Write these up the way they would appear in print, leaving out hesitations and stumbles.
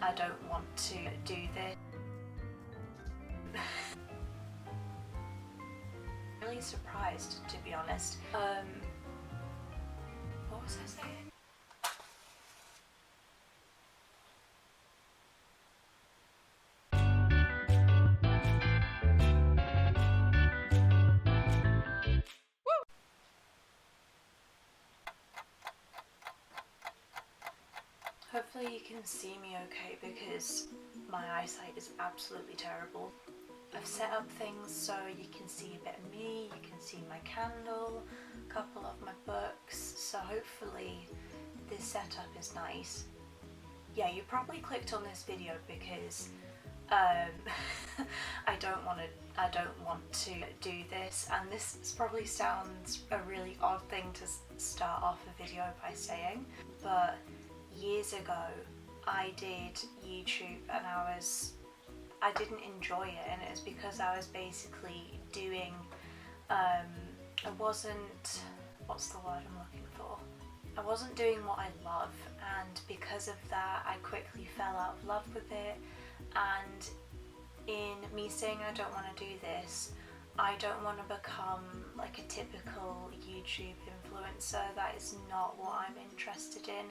I don't want to do this. Really surprised, to be honest. What was I saying? Hopefully you can see me okay because my eyesight is absolutely terrible. I've set up things so you can see a bit of me, you can see my candle, a couple of my books, so hopefully this setup is nice. Yeah, you probably clicked on this video because I don't want to do this, and this probably sounds a really odd thing to start off a video by saying, but years ago I did YouTube and I didn't enjoy it, and it was because I was basically doing I wasn't, what's the word I'm looking for? I wasn't doing what I love, and because of that I quickly fell out of love with it. And in me saying I don't want to do this, I don't want to become like a typical YouTube influencer. That is not what I'm interested in.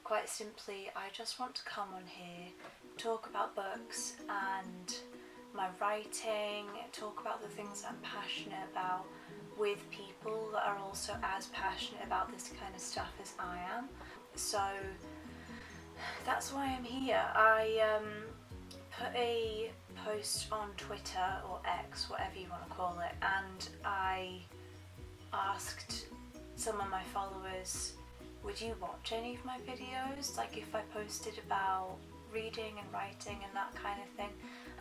Quite simply, I just want to come on here, talk about books and my writing, talk about the things I'm passionate about with people that are also as passionate about this kind of stuff as I am. So that's why I'm here. I put a post on Twitter or X, whatever you want to call it, and I asked some of my followers, would you watch any of my videos, like if I posted about reading and writing and that kind of thing?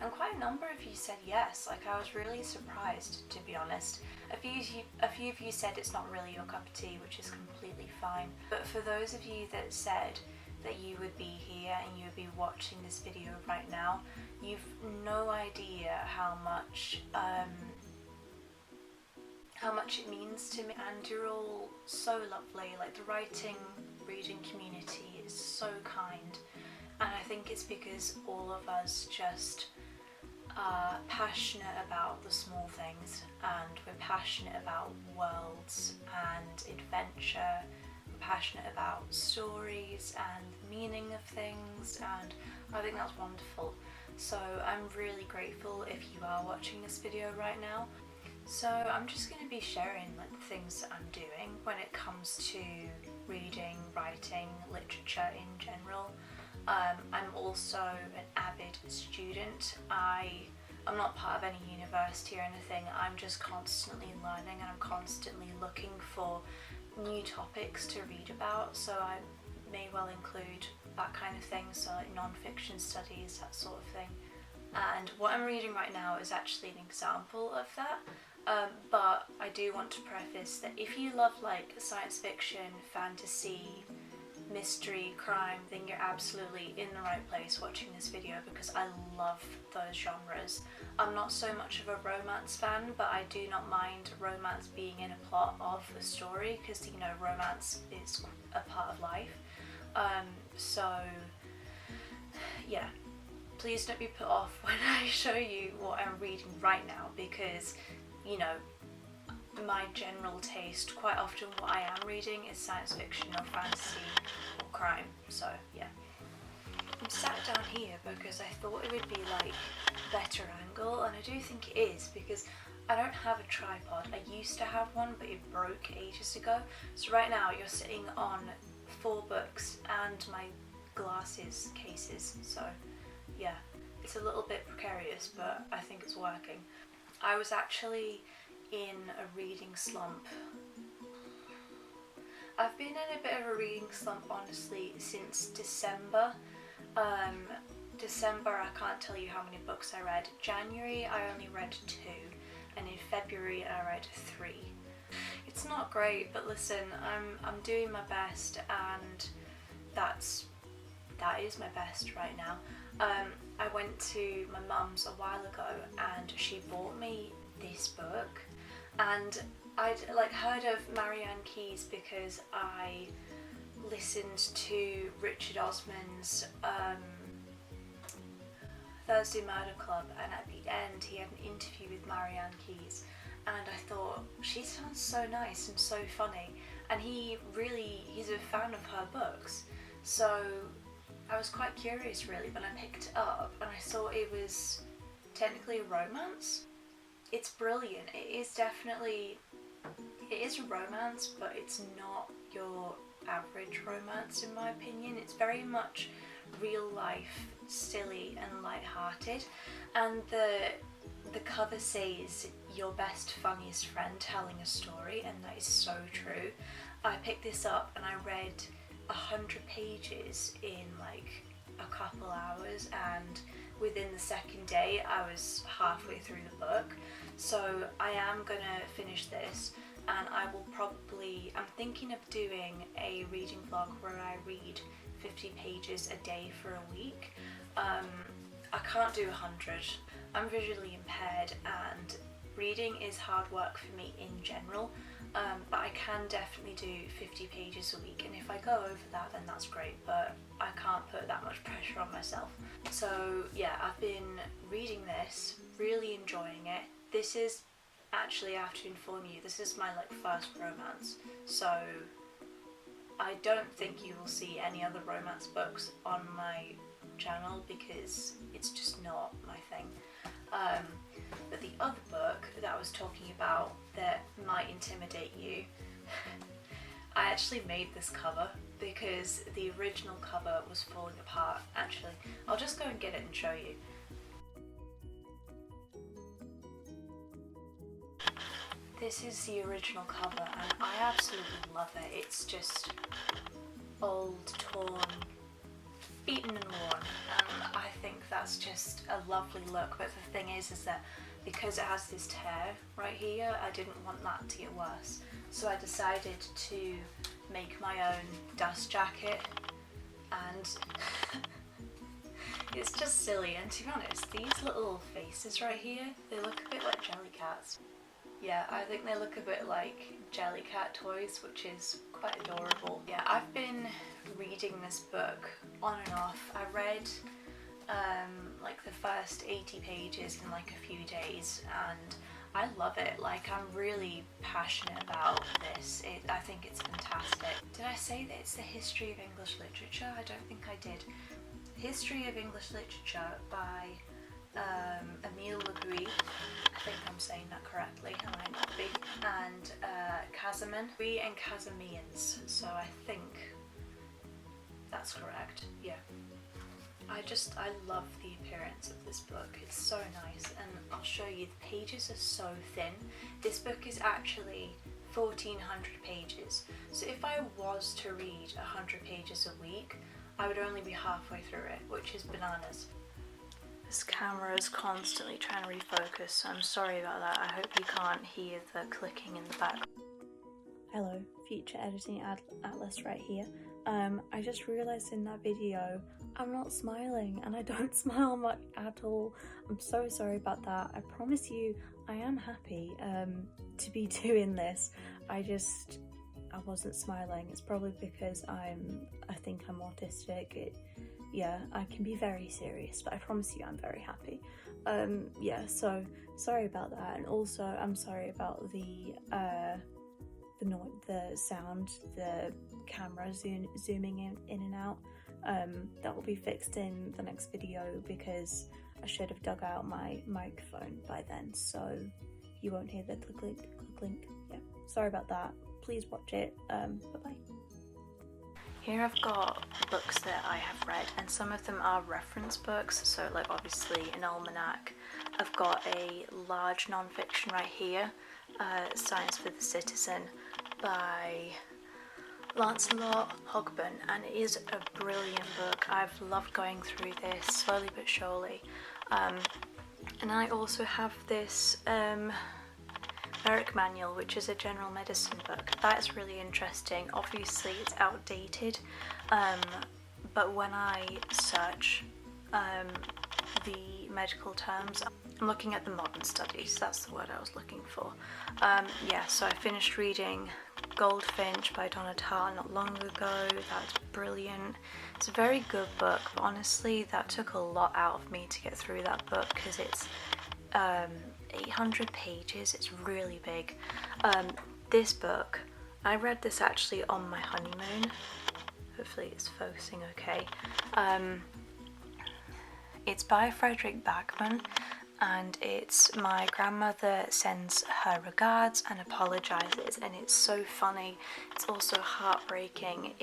And quite a number of you said yes. Like, I was really surprised, to be honest. A few of you said it's not really your cup of tea, which is completely fine. But for those of you that said that you would be here and you would be watching this video right now, you've no idea how much it means to me, and you're all so lovely. Like, the reading community is so kind, and I think it's because all of us just are passionate about the small things, and we're passionate about worlds and adventure. We're passionate about stories and the meaning of things, and I think that's wonderful. So I'm really grateful if you are watching this video right now. So I'm just going to be sharing like the things that I'm doing when it comes to reading, writing, literature in general. I'm also an avid student. I'm not part of any university or anything. I'm just constantly learning, and I'm constantly looking for new topics to read about, so I may well include that kind of thing, so like non-fiction studies, that sort of thing. And what I'm reading right now is actually an example of that. But I do want to preface that if you love like science fiction, fantasy, mystery, crime, then you're absolutely in the right place watching this video, because I love those genres. I'm not so much of a romance fan, but I do not mind romance being in a plot of a story, because, you know, romance is a part of life. So yeah, please don't be put off when I show you what I'm reading right now, because, you know, my general taste, quite often what I am reading is science fiction or fantasy or crime. So yeah, I'm sat down here because I thought it would be like a better angle, and I do think it is, because I don't have a tripod. I used to have one, but it broke ages ago. So right now you're sitting on 4 books and my glasses cases, so yeah, it's a little bit precarious, but I think it's working. I was actually in a reading slump. I've been in a bit of a reading slump, honestly, since December. December, I can't tell you how many books I read. January, I only read 2, and in February, I read 3. It's not great, but listen, I'm doing my best, and that is my best right now. I went to my mum's a while ago, and she bought me this book, and I'd like heard of Marianne Keyes because I listened to Richard Osman's Thursday Murder Club, and at the end he had an interview with Marianne Keyes, and I thought, she sounds so nice and so funny, and he's a fan of her books, so I was quite curious really when I picked it up, and I saw it was technically a romance. It's brilliant. It is a romance, but it's not your average romance in my opinion. It's very much real life, silly and light-hearted, and the cover says your best funniest friend telling a story, and that is so true. I picked this up and I read 100 pages in like a couple hours, and within the second day I was halfway through the book, so I am gonna finish this, and I'm thinking of doing a reading vlog where I read 50 pages a day for a week. I can't do 100. I'm visually impaired and reading is hard work for me in general, but I can definitely do 50 pages a week, and if I go over that then that's great, but I can't put that much pressure on myself. So yeah, I've been reading this, really enjoying it. This is actually, I have to inform you, this is my first romance, so I don't think you will see any other romance books on my channel because it's just not my thing. But the other book that I was talking about that might intimidate you, I actually made this cover because the original cover was falling apart. Actually, I'll just go and get it and show you. This is the original cover and I absolutely love it. It's just old, torn, beaten and worn, and I think that's just a lovely look. But the thing is that because it has this tear right here, I didn't want that to get worse, so I decided to make my own dust jacket, and it's just silly. And to be honest, these little faces right here, they look a bit like Jellycats. Yeah, I think they look a bit like Jellycat toys, which is quite adorable. Yeah, I've been reading this book on and off. I read like the first 80 pages in like a few days, and I love it. Like, I'm really passionate about this. I think it's fantastic. Did I say that it's the history of English literature? I don't think I did. History of English Literature by Emile Legree. I think I'm saying that correctly, I might not be. And Casamin. We and Casamians, so I think that's correct, yeah. I love the appearance of this book. It's so nice, and I'll show you, the pages are so thin. This book is actually 1400 pages, so if I was to read 100 pages a week, I would only be halfway through it, which is bananas. This camera is constantly trying to refocus, so I'm sorry about that. I hope you can't hear the clicking in the back. Hello, Future Editing Atlas right here. I just realised in that video I'm not smiling, and I don't smile much at all. I'm so sorry about that. I promise you I am happy to be doing this. I wasn't smiling. It's probably because I think I'm autistic. Yeah, I can be very serious, but I promise you I'm very happy. Yeah, so sorry about that, and also I'm sorry about the sound, the camera zooming in and out. That will be fixed in the next video because I should have dug out my microphone by then, so you won't hear the click clink. Yeah, sorry about that. Please watch it. Bye bye. Here I've got books that I have read, and some of them are reference books, so like obviously an almanac. I've got a large non-fiction right here, Science for the Citizen by Lancelot Hogben, and it is a brilliant book. I've loved going through this slowly but surely. And I also have this Merrick Manual, which is a general medicine book. That's really interesting. Obviously it's outdated, but when I search the medical terms, I'm looking at the modern studies, that's the word I was looking for. Yeah, so I finished reading Goldfinch by Donna Tartt not long ago. That's brilliant. It's a very good book, but honestly that took a lot out of me to get through that book because it's 800 pages. It's really big. This book, I read this actually on my honeymoon. Hopefully it's focusing okay. It's by Frederick Backman, and it's my grandmother sends her regards and apologizes, and it's so funny. It's also heartbreaking.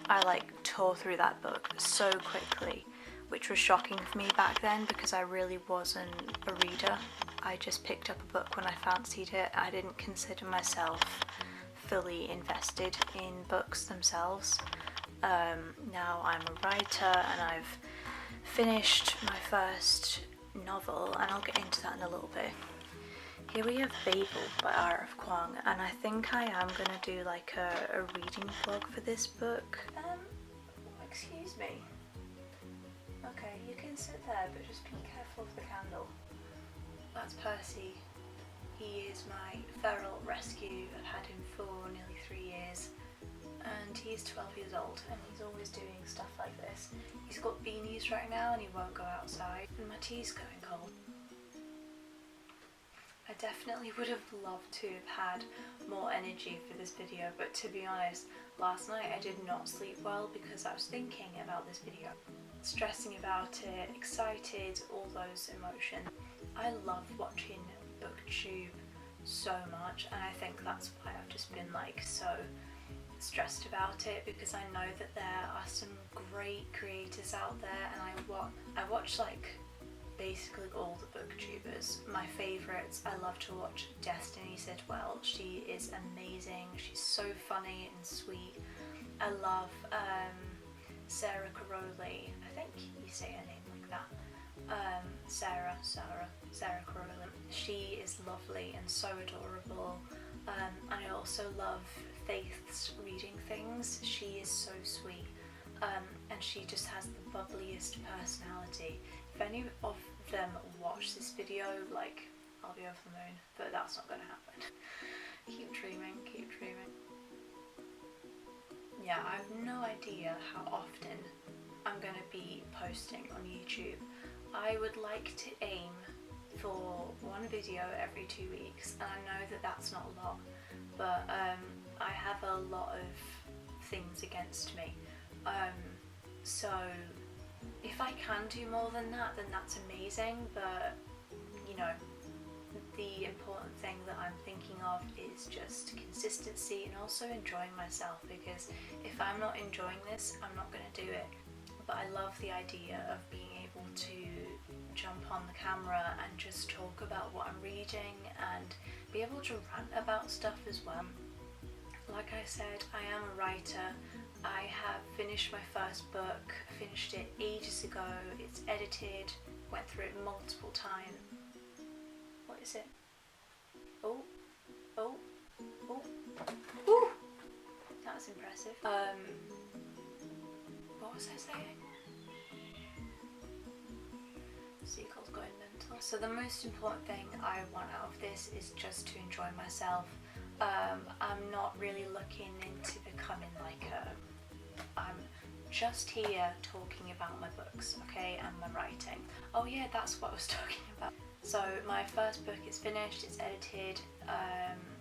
I like tore through that book so quickly, which was shocking for me back then because I really wasn't a reader. I just picked up a book when I fancied it. I didn't consider myself fully invested in books themselves. Now I'm a writer and I've finished my first novel, and I'll get into that in a little bit. Here we have Babel by R.F. Kuang, and I think I am going to do like a reading vlog for this book. Excuse me. Okay, you can sit there, but just be careful of the candle. That's Percy. He is my feral rescue. I've had him for nearly 3 years, and he's 12 years old, and he's always doing stuff like this. He's got beanies right now and he won't go outside, and my tea's going cold. I definitely would have loved to have had more energy for this video, but to be honest, last night I did not sleep well because I was thinking about this video. Stressing about it, excited, all those emotions. I love watching BookTube so much, and I think that's why I've just been like so stressed about it, because I know that there are some great creators out there, and I watch like basically all the booktubers. My favourites, I love to watch Destiny Sidwell. She is amazing. She's so funny and sweet. I love Sarah Caroli. I think you say her name like that. Sarah Caroli. She is lovely and so adorable. And I also love Faith's reading things. She is so sweet, and she just has the bubbliest personality. If any of them watch this video, like, I'll be over the moon, but that's not going to happen. Keep dreaming, keep dreaming. Yeah, I have no idea how often I'm going to be posting on YouTube. I would like to aim for one video every 2 weeks, and I know that that's not a lot, but I have a lot of things against me, so if I can do more than that, then that's amazing. But you know, the important thing that I'm thinking of is just consistency and also enjoying myself, because if I'm not enjoying this, I'm not going to do it. But I love the idea of being able to jump on the camera and just talk about what I'm reading and be able to rant about stuff as well. Like I said, I am a writer. I have finished my first book, finished it ages ago. It's edited, went through it multiple times. What is it? Oh, Woo! That was impressive. What was I saying? Seagull's going mental. So the most important thing I want out of this is just to enjoy myself. I'm not really looking into becoming like I'm just here talking about my books, okay, and my writing. Oh yeah, that's what I was talking about. So my first book is finished, it's edited,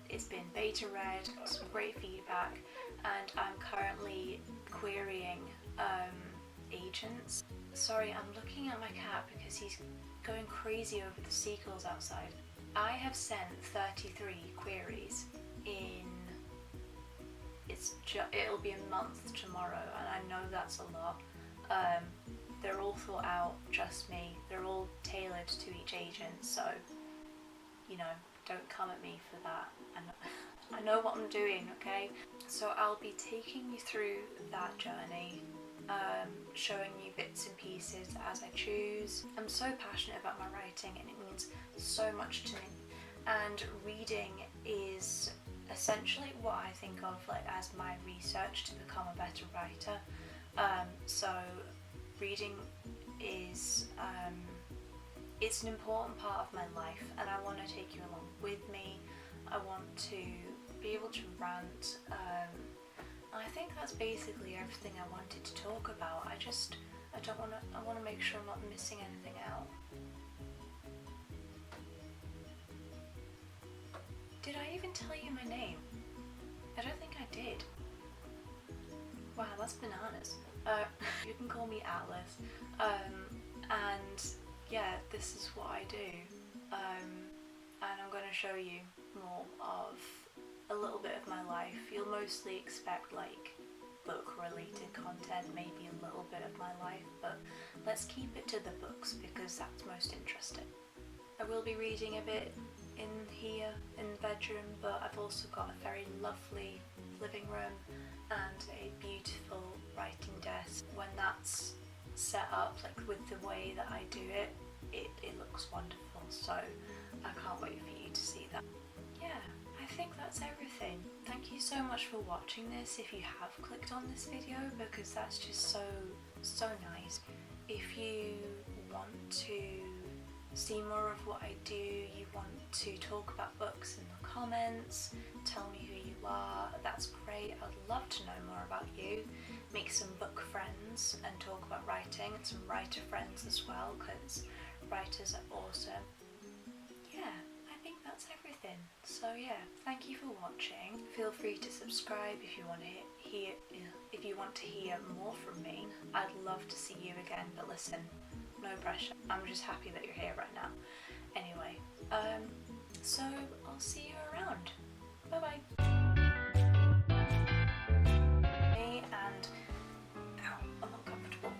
it's been beta read, got some great feedback, and I'm currently querying agents. Sorry, I'm looking at my cat because he's going crazy over the seagulls outside. I have sent 33 queries in, it'll be a month tomorrow, and I know that's a lot. They're all thought out, trust me, they're all tailored to each agent, so, you know, don't come at me for that. I know what I'm doing, okay? So I'll be taking you through that journey, showing you bits and pieces as I choose. I'm so passionate about my writing, and it means so much to me. And reading is essentially what I think of like as my research to become a better writer. So reading is it's an important part of my life, and I want to take you along with me. I want to be able to rant. And I think that's basically everything I wanted to talk about. I want to make sure I'm not missing anything out. Did I even tell you my name? I don't think I did. Wow, that's bananas. You can call me Atlas. And yeah, this is what I do. And I'm going to show you more of a little bit of my life. You'll mostly expect like book related content, maybe a little bit of my life, but let's keep it to the books because that's most interesting. I will be reading a bit in here in the bedroom, but I've also got a very lovely living room and a beautiful writing desk. When that's set up, like with the way that I do it, it looks wonderful, so I can't wait for you to see that. Yeah, I think that's everything. Thank you so much for watching this if you have clicked on this video, because that's just so nice. If you want to see more of what I do, you want to talk about books in the comments, tell me who you are, that's great. I'd love to know more about you, make some book friends and talk about writing, and some writer friends as well, because writers are awesome. Yeah, I think that's everything. So yeah, thank you for watching. Feel free to subscribe if you want to hear more from me. I'd love to see you again, but listen, no pressure. I'm just happy that you're here right now. Anyway, so I'll see you around. Bye bye. And ow, I'm uncomfortable.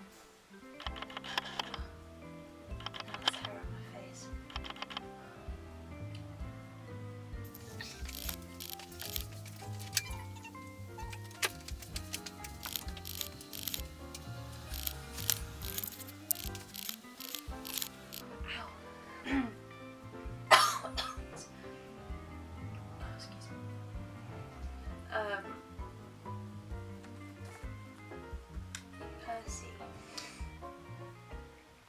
That's hair on my face. Excuse me.